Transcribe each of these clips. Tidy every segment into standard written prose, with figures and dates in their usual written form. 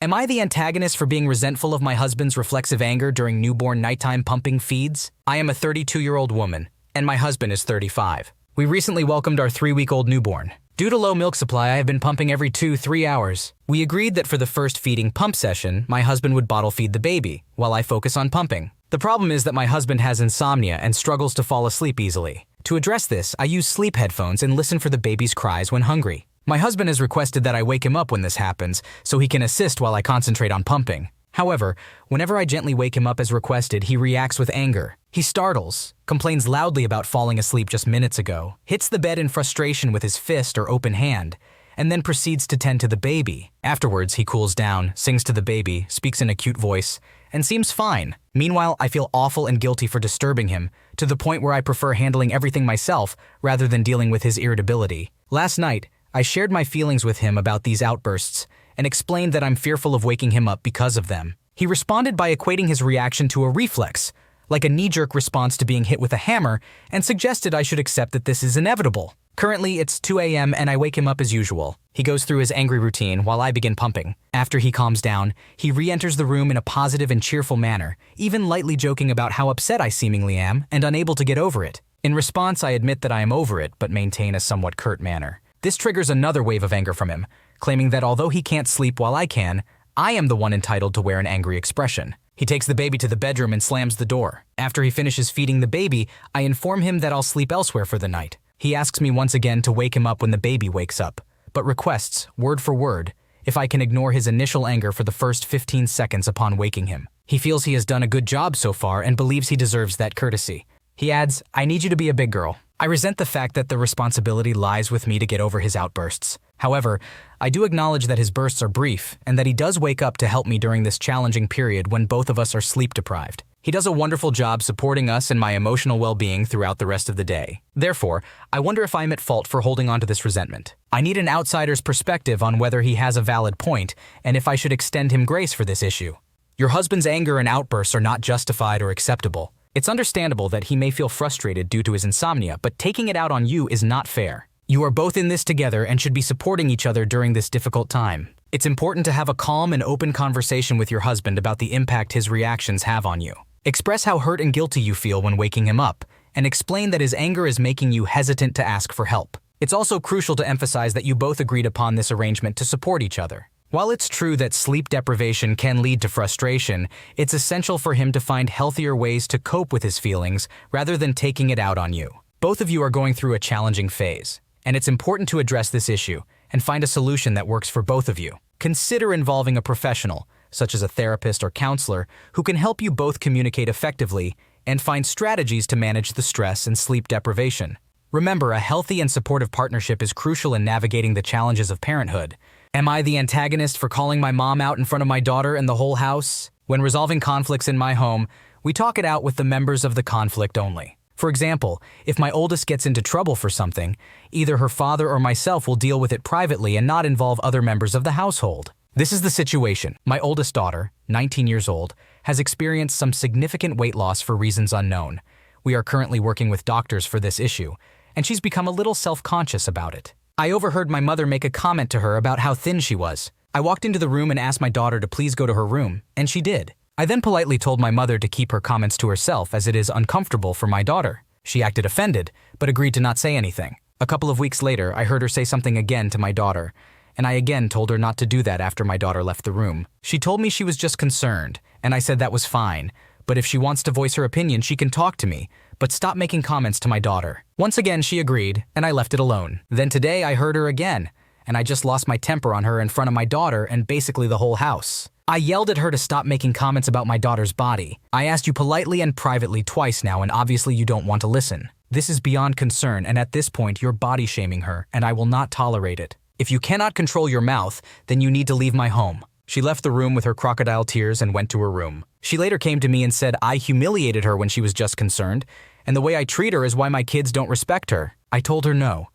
Am I the antagonist for being resentful of my husband's reflexive anger during newborn nighttime pumping feeds? I am a 32-year-old woman, and my husband is 35. We recently welcomed our 3-week-old newborn. Due to low milk supply, I have been pumping every 2-3 hours. We agreed that for the first feeding pump session, my husband would bottle feed the baby, while I focus on pumping. The problem is that my husband has insomnia and struggles to fall asleep easily. To address this, I use sleep headphones and listen for the baby's cries when hungry. My husband has requested that I wake him up when this happens, so he can assist while I concentrate on pumping. However, whenever I gently wake him up as requested, he reacts with anger. He startles, complains loudly about falling asleep just minutes ago, hits the bed in frustration with his fist or open hand, and then proceeds to tend to the baby. Afterwards, he cools down, sings to the baby, speaks in a cute voice, and seems fine. Meanwhile, I feel awful and guilty for disturbing him, to the point where I prefer handling everything myself rather than dealing with his irritability. Last night, I shared my feelings with him about these outbursts and explained that I'm fearful of waking him up because of them. He responded by equating his reaction to a reflex, like a knee-jerk response to being hit with a hammer, and suggested I should accept that this is inevitable. Currently, it's 2 a.m. and I wake him up as usual. He goes through his angry routine while I begin pumping. After he calms down, he re-enters the room in a positive and cheerful manner, even lightly joking about how upset I seemingly am and unable to get over it. In response, I admit that I am over it, but maintain a somewhat curt manner. This triggers another wave of anger from him, claiming that although he can't sleep while I can, I am the one entitled to wear an angry expression. He takes the baby to the bedroom and slams the door. After he finishes feeding the baby, I inform him that I'll sleep elsewhere for the night. He asks me once again to wake him up when the baby wakes up, but requests, word for word, if I can ignore his initial anger for the first 15 seconds upon waking him. He feels he has done a good job so far and believes he deserves that courtesy. He adds, "I need you to be a big girl." I resent the fact that the responsibility lies with me to get over his outbursts. However, I do acknowledge that his bursts are brief and that he does wake up to help me during this challenging period when both of us are sleep deprived. He does a wonderful job supporting us and my emotional well-being throughout the rest of the day. Therefore, I wonder if I'm at fault for holding on to this resentment. I need an outsider's perspective on whether he has a valid point and if I should extend him grace for this issue. Your husband's anger and outbursts are not justified or acceptable. It's understandable that he may feel frustrated due to his insomnia, but taking it out on you is not fair. You are both in this together and should be supporting each other during this difficult time. It's important to have a calm and open conversation with your husband about the impact his reactions have on you. Express how hurt and guilty you feel when waking him up, and explain that his anger is making you hesitant to ask for help. It's also crucial to emphasize that you both agreed upon this arrangement to support each other. While it's true that sleep deprivation can lead to frustration, it's essential for him to find healthier ways to cope with his feelings rather than taking it out on you. Both of you are going through a challenging phase, and it's important to address this issue and find a solution that works for both of you. Consider involving a professional, such as a therapist or counselor, who can help you both communicate effectively and find strategies to manage the stress and sleep deprivation. Remember, a healthy and supportive partnership is crucial in navigating the challenges of parenthood. Am I the antagonist for calling my mom out in front of my daughter and the whole house? When resolving conflicts in my home, we talk it out with the members of the conflict only. For example, if my oldest gets into trouble for something, either her father or myself will deal with it privately and not involve other members of the household. This is the situation. My oldest daughter, 19 years old, has experienced some significant weight loss for reasons unknown. We are currently working with doctors for this issue, and she's become a little self-conscious about it. I overheard my mother make a comment to her about how thin she was. I walked into the room and asked my daughter to please go to her room, and she did. I then politely told my mother to keep her comments to herself as it is uncomfortable for my daughter. She acted offended, but agreed to not say anything. A couple of weeks later, I heard her say something again to my daughter, and I again told her not to do that after my daughter left the room. She told me she was just concerned, and I said that was fine, but if she wants to voice her opinion, she can talk to me, but stop making comments to my daughter. Once again, she agreed, and I left it alone. Then today, I heard her again, and I just lost my temper on her in front of my daughter and basically the whole house. I yelled at her to stop making comments about my daughter's body. I asked you politely and privately twice now, and obviously you don't want to listen. This is beyond concern, and at this point, you're body shaming her, and I will not tolerate it. If you cannot control your mouth, then you need to leave my home. She left the room with her crocodile tears and went to her room. She later came to me and said I humiliated her when she was just concerned, and the way I treat her is why my kids don't respect her. I told her no.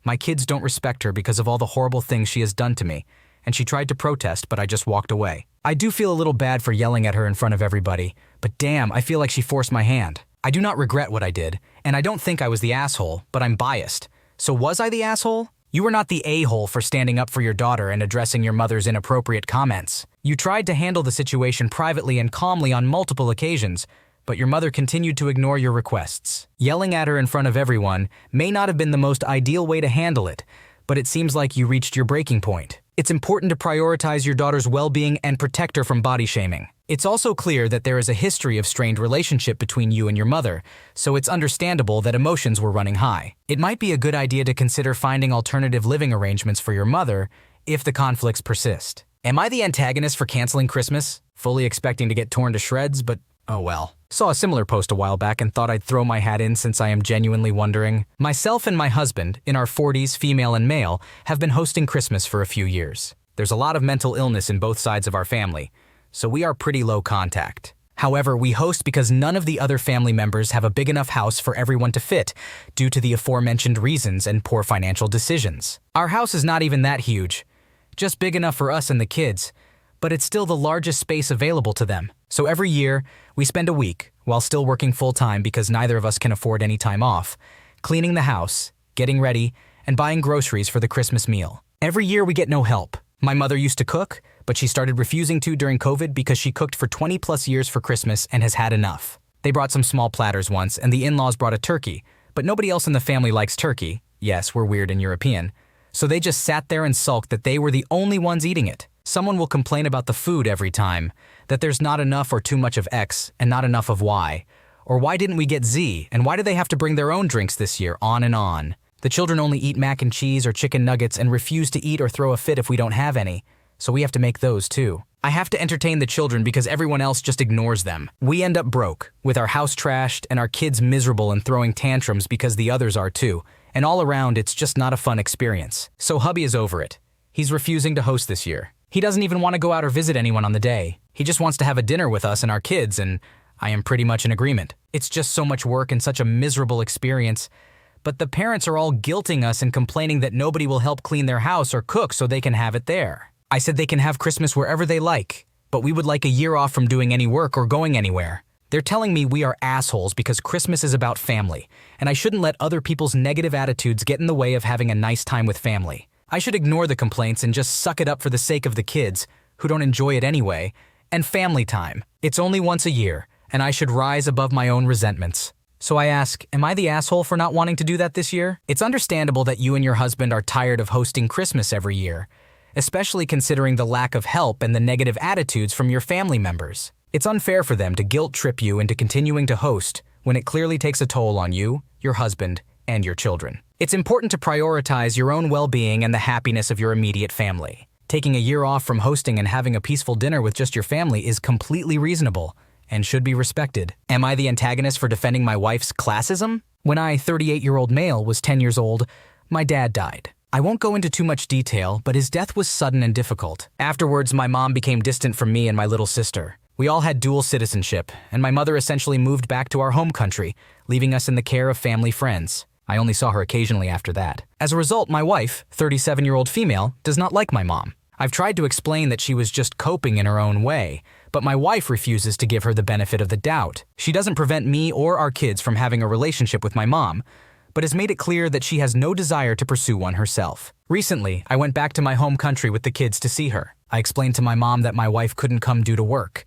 My kids don't respect her because of all the horrible things she has done to me, and she tried to protest, but I just walked away. I do feel a little bad for yelling at her in front of everybody, but damn, I feel like she forced my hand. I do not regret what I did, and I don't think I was the asshole, but I'm biased. So was I the asshole? You were not the a-hole for standing up for your daughter and addressing your mother's inappropriate comments. You tried to handle the situation privately and calmly on multiple occasions, but your mother continued to ignore your requests. Yelling at her in front of everyone may not have been the most ideal way to handle it, but it seems like you reached your breaking point. It's important to prioritize your daughter's well-being and protect her from body shaming. It's also clear that there is a history of strained relationship between you and your mother, so it's understandable that emotions were running high. It might be a good idea to consider finding alternative living arrangements for your mother if the conflicts persist. Am I the antagonist for canceling Christmas? Fully expecting to get torn to shreds, but oh well. Saw a similar post a while back and thought I'd throw my hat in since I am genuinely wondering. Myself and my husband, in our 40s, female and male, have been hosting Christmas for a few years. There's a lot of mental illness in both sides of our family, so we are pretty low contact. However, we host because none of the other family members have a big enough house for everyone to fit, due to the aforementioned reasons and poor financial decisions. Our house is not even that huge, just big enough for us and the kids, but it's still the largest space available to them. So every year, we spend a week, while still working full-time because neither of us can afford any time off, cleaning the house, getting ready, and buying groceries for the Christmas meal. Every year we get no help. My mother used to cook, but she started refusing to during COVID because she cooked for 20+ years for Christmas and has had enough. They brought some small platters once, and the in-laws brought a turkey, but nobody else in the family likes turkey. Yes, we're weird and European. So they just sat there and sulked that they were the only ones eating it. Someone will complain about the food every time, that there's not enough or too much of X and not enough of Y. Or why didn't we get Z, and why do they have to bring their own drinks this year, on and on. The children only eat mac and cheese or chicken nuggets and refuse to eat or throw a fit if we don't have any, so we have to make those too. I have to entertain the children because everyone else just ignores them. We end up broke, with our house trashed and our kids miserable and throwing tantrums because the others are too, and all around it's just not a fun experience. So hubby is over it. He's refusing to host this year. He doesn't even want to go out or visit anyone on the day. He just wants to have a dinner with us and our kids, and I am pretty much in agreement. It's just so much work and such a miserable experience. But the parents are all guilting us and complaining that nobody will help clean their house or cook so they can have it there. I said they can have Christmas wherever they like, but we would like a year off from doing any work or going anywhere. They're telling me we are assholes because Christmas is about family, and I shouldn't let other people's negative attitudes get in the way of having a nice time with family. I should ignore the complaints and just suck it up for the sake of the kids, who don't enjoy it anyway, and family time. It's only once a year, and I should rise above my own resentments. So I ask, am I the asshole for not wanting to do that this year? It's understandable that you and your husband are tired of hosting Christmas every year, especially considering the lack of help and the negative attitudes from your family members. It's unfair for them to guilt-trip you into continuing to host when it clearly takes a toll on you, your husband, and your children. It's important to prioritize your own well-being and the happiness of your immediate family. Taking a year off from hosting and having a peaceful dinner with just your family is completely reasonable and should be respected. Am I the antagonist for defending my wife's classism? When I, 38-year-old male, was 10 years old, my dad died. I won't go into too much detail, but his death was sudden and difficult. Afterwards, my mom became distant from me and my little sister. We all had dual citizenship, and my mother essentially moved back to our home country, leaving us in the care of family friends. I only saw her occasionally after that. As a result, my wife, 37-year-old female, does not like my mom. I've tried to explain that she was just coping in her own way, but my wife refuses to give her the benefit of the doubt. She doesn't prevent me or our kids from having a relationship with my mom, but has made it clear that she has no desire to pursue one herself. Recently, I went back to my home country with the kids to see her. I explained to my mom that my wife couldn't come due to work,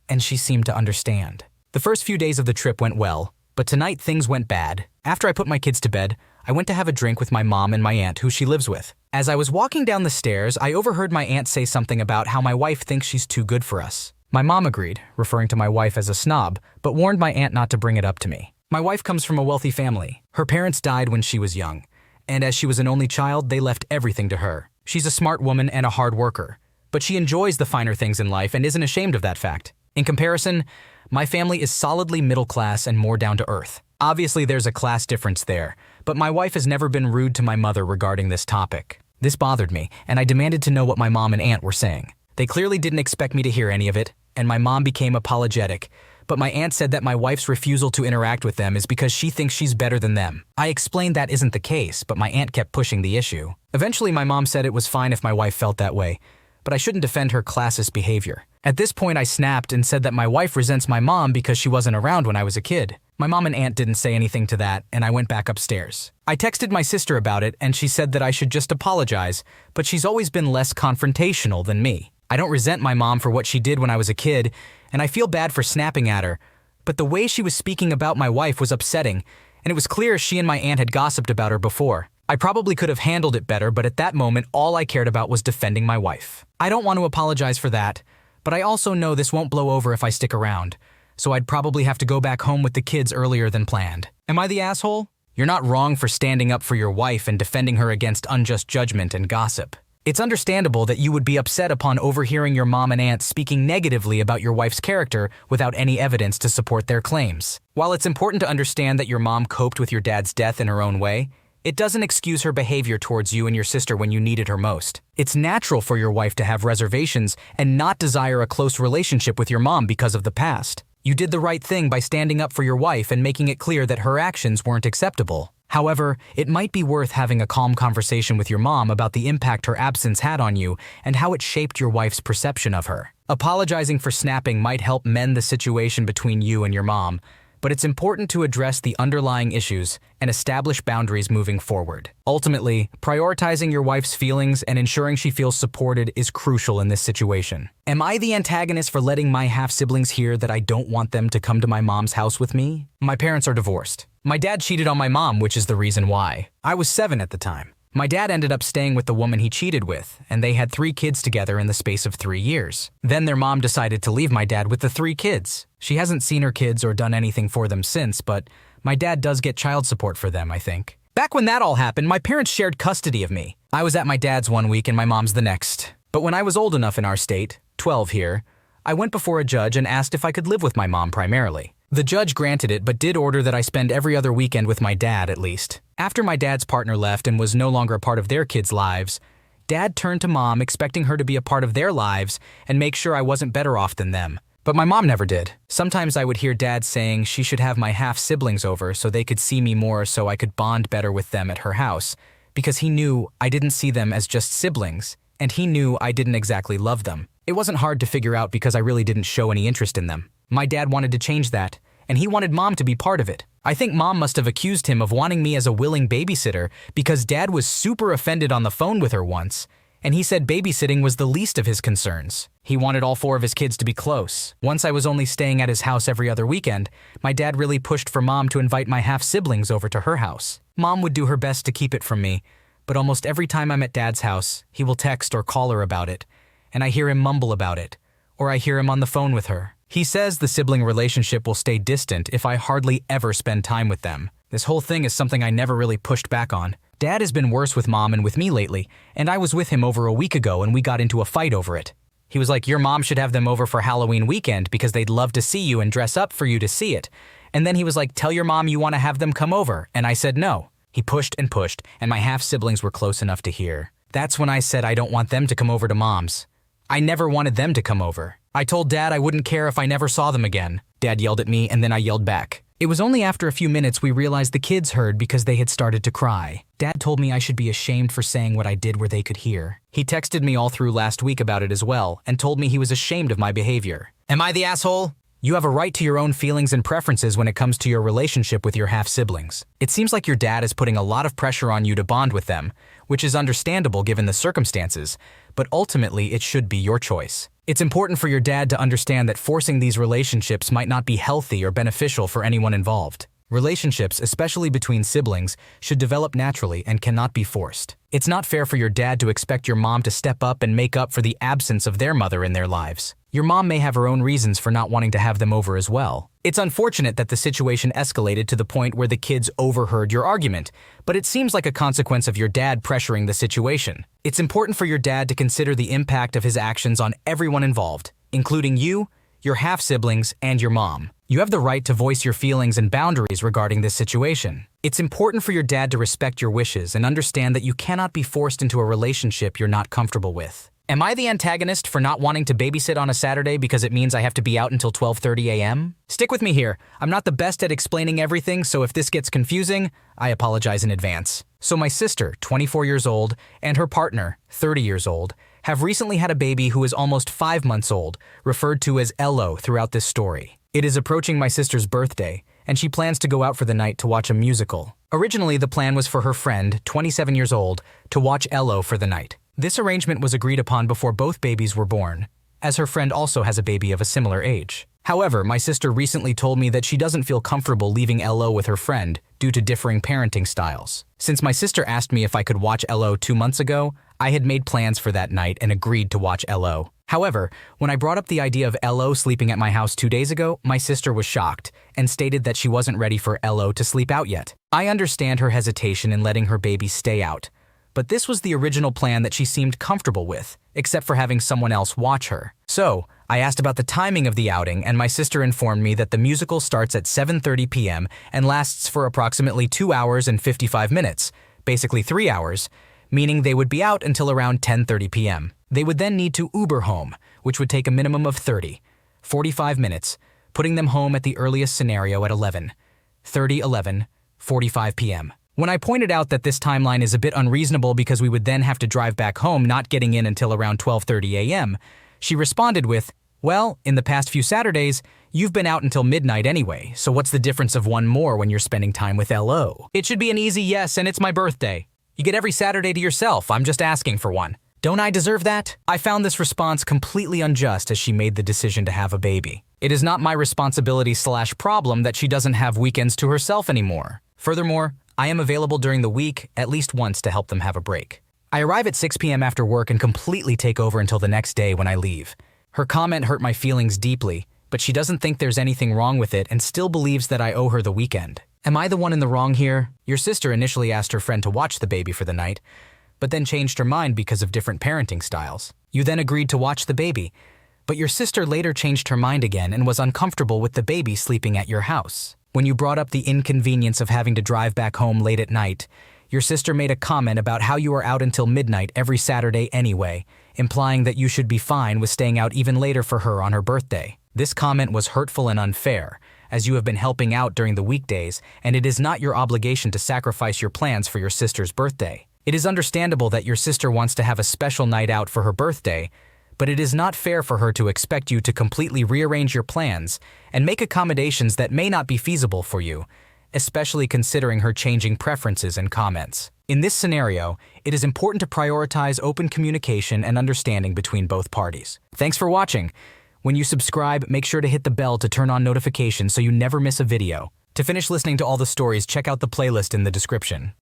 and she seemed to understand. The first few days of the trip went well, but tonight things went bad. After I put my kids to bed, I went to have a drink with my mom and my aunt, who she lives with. As I was walking down the stairs, I overheard my aunt say something about how my wife thinks she's too good for us. My mom agreed, referring to my wife as a snob, but warned my aunt not to bring it up to me. My wife comes from a wealthy family. Her parents died when she was young, and as she was an only child, they left everything to her. She's a smart woman and a hard worker, but she enjoys the finer things in life and isn't ashamed of that fact. In comparison, my family is solidly middle class and more down to earth. Obviously, there's a class difference there, but my wife has never been rude to my mother regarding this topic. This bothered me, and I demanded to know what my mom and aunt were saying. They clearly didn't expect me to hear any of it, and my mom became apologetic, but my aunt said that my wife's refusal to interact with them is because she thinks she's better than them. I explained that isn't the case, but my aunt kept pushing the issue. Eventually, my mom said it was fine if my wife felt that way, but I shouldn't defend her classist behavior. At this point, I snapped and said that my wife resents my mom because she wasn't around when I was a kid. My mom and aunt didn't say anything to that, and I went back upstairs. I texted my sister about it, and she said that I should just apologize, but she's always been less confrontational than me. I don't resent my mom for what she did when I was a kid, and I feel bad for snapping at her, but the way she was speaking about my wife was upsetting, and it was clear she and my aunt had gossiped about her before. I probably could have handled it better, but at that moment, all I cared about was defending my wife. I don't want to apologize for that, but I also know this won't blow over if I stick around, so I'd probably have to go back home with the kids earlier than planned. Am I the asshole? You're not wrong for standing up for your wife and defending her against unjust judgment and gossip. It's understandable that you would be upset upon overhearing your mom and aunt speaking negatively about your wife's character without any evidence to support their claims. While it's important to understand that your mom coped with your dad's death in her own way, it doesn't excuse her behavior towards you and your sister when you needed her most. It's natural for your wife to have reservations and not desire a close relationship with your mom because of the past. You did the right thing by standing up for your wife and making it clear that her actions weren't acceptable. However, it might be worth having a calm conversation with your mom about the impact her absence had on you and how it shaped your wife's perception of her. Apologizing for snapping might help mend the situation between you and your mom, but it's important to address the underlying issues and establish boundaries moving forward. Ultimately, prioritizing your wife's feelings and ensuring she feels supported is crucial in this situation. Am I the antagonist for letting my half-siblings hear that I don't want them to come to my mom's house with me? My parents are divorced. My dad cheated on my mom, which is the reason why. I was 7 at the time. My dad ended up staying with the woman he cheated with, and they had 3 kids together in the space of 3 years. Then their mom decided to leave my dad with the 3 kids. She hasn't seen her kids or done anything for them since, but my dad does get child support for them, I think. Back when that all happened, my parents shared custody of me. I was at my dad's one week and my mom's the next. But when I was old enough in our state, 12 here, I went before a judge and asked if I could live with my mom primarily. The judge granted it, but did order that I spend every other weekend with my dad at least. After my dad's partner left and was no longer a part of their kids' lives, Dad turned to Mom expecting her to be a part of their lives and make sure I wasn't better off than them. But my mom never did. Sometimes I would hear Dad saying she should have my half-siblings over so they could see me more so I could bond better with them at her house, because he knew I didn't see them as just siblings, and he knew I didn't exactly love them. It wasn't hard to figure out because I really didn't show any interest in them. My dad wanted to change that, and he wanted Mom to be part of it. I think Mom must have accused him of wanting me as a willing babysitter because Dad was super offended on the phone with her once, and he said babysitting was the least of his concerns. He wanted all 4 of his kids to be close. Once I was only staying at his house every other weekend, my dad really pushed for Mom to invite my half-siblings over to her house. Mom would do her best to keep it from me, but almost every time I'm at Dad's house, he will text or call her about it, and I hear him mumble about it, or I hear him on the phone with her. He says the sibling relationship will stay distant if I hardly ever spend time with them. This whole thing is something I never really pushed back on. Dad has been worse with Mom and with me lately, and I was with him over a week ago and we got into a fight over it. He was like, your mom should have them over for Halloween weekend because they'd love to see you and dress up for you to see it. And then he was like, tell your mom you want to have them come over, and I said no. He pushed, and my half-siblings were close enough to hear. That's when I said I don't want them to come over to Mom's. I never wanted them to come over. I told Dad I wouldn't care if I never saw them again. Dad yelled at me and then I yelled back. It was only after a few minutes we realized the kids heard because they had started to cry. Dad told me I should be ashamed for saying what I did where they could hear. He texted me all through last week about it as well and told me he was ashamed of my behavior. Am I the asshole? You have a right to your own feelings and preferences when it comes to your relationship with your half-siblings. It seems like your dad is putting a lot of pressure on you to bond with them, which is understandable given the circumstances, but ultimately it should be your choice. It's important for your dad to understand that forcing these relationships might not be healthy or beneficial for anyone involved. Relationships, especially between siblings, should develop naturally and cannot be forced. It's not fair for your dad to expect your mom to step up and make up for the absence of their mother in their lives. Your mom may have her own reasons for not wanting to have them over as well. It's unfortunate that the situation escalated to the point where the kids overheard your argument, but it seems like a consequence of your dad pressuring the situation. It's important for your dad to consider the impact of his actions on everyone involved, including you, your half-siblings, and your mom. You have the right to voice your feelings and boundaries regarding this situation. It's important for your dad to respect your wishes and understand that you cannot be forced into a relationship you're not comfortable with. Am I the antagonist for not wanting to babysit on a Saturday because it means I have to be out until 12:30 a.m.? Stick with me here. I'm not the best at explaining everything, so if this gets confusing, I apologize in advance. So my sister, 24 years old, and her partner, 30 years old, have recently had a baby who is almost 5 months old, referred to as Elo throughout this story. It is approaching my sister's birthday, and she plans to go out for the night to watch a musical. Originally, the plan was for her friend, 27 years old, to watch Elo for the night. This arrangement was agreed upon before both babies were born, as her friend also has a baby of a similar age. However, my sister recently told me that she doesn't feel comfortable leaving Elo with her friend due to differing parenting styles. Since my sister asked me if I could watch Elo 2 months ago, I had made plans for that night and agreed to watch Elo. However, when I brought up the idea of Elo sleeping at my house 2 days ago, my sister was shocked and stated that she wasn't ready for Elo to sleep out yet. I understand her hesitation in letting her baby stay out, but this was the original plan that she seemed comfortable with, except for having someone else watch her. So, I asked about the timing of the outing, and my sister informed me that the musical starts at 7:30 p.m. and lasts for approximately 2 hours and 55 minutes, basically 3 hours, meaning they would be out until around 10:30 p.m. They would then need to Uber home, which would take a minimum of 45 minutes, putting them home at the earliest scenario at 11:45 p.m. When I pointed out that this timeline is a bit unreasonable because we would then have to drive back home not getting in until around 12:30 a.m., she responded with, "Well, in the past few Saturdays, you've been out until midnight anyway, so what's the difference of one more when you're spending time with Elo? It should be an easy yes, and it's my birthday. You get every Saturday to yourself, I'm just asking for one. Don't I deserve that?" I found this response completely unjust as she made the decision to have a baby. It is not my responsibility/problem that she doesn't have weekends to herself anymore. Furthermore, I am available during the week at least once to help them have a break. I arrive at 6 p.m. after work and completely take over until the next day when I leave. Her comment hurt my feelings deeply, but she doesn't think there's anything wrong with it and still believes that I owe her the weekend. Am I the one in the wrong here? Your sister initially asked her friend to watch the baby for the night, but then changed her mind because of different parenting styles. You then agreed to watch the baby, but your sister later changed her mind again and was uncomfortable with the baby sleeping at your house. When you brought up the inconvenience of having to drive back home late at night, your sister made a comment about how you are out until midnight every Saturday anyway, implying that you should be fine with staying out even later for her on her birthday. This comment was hurtful and unfair, as you have been helping out during the weekdays, and it is not your obligation to sacrifice your plans for your sister's birthday. It is understandable that your sister wants to have a special night out for her birthday, but it is not fair for her to expect you to completely rearrange your plans and make accommodations that may not be feasible for you, especially considering her changing preferences and comments. In this scenario, it is important to prioritize open communication and understanding between both parties. Thanks for watching. When you subscribe, make sure to hit the bell to turn on notifications so you never miss a video. To finish listening to all the stories, check out the playlist in the description.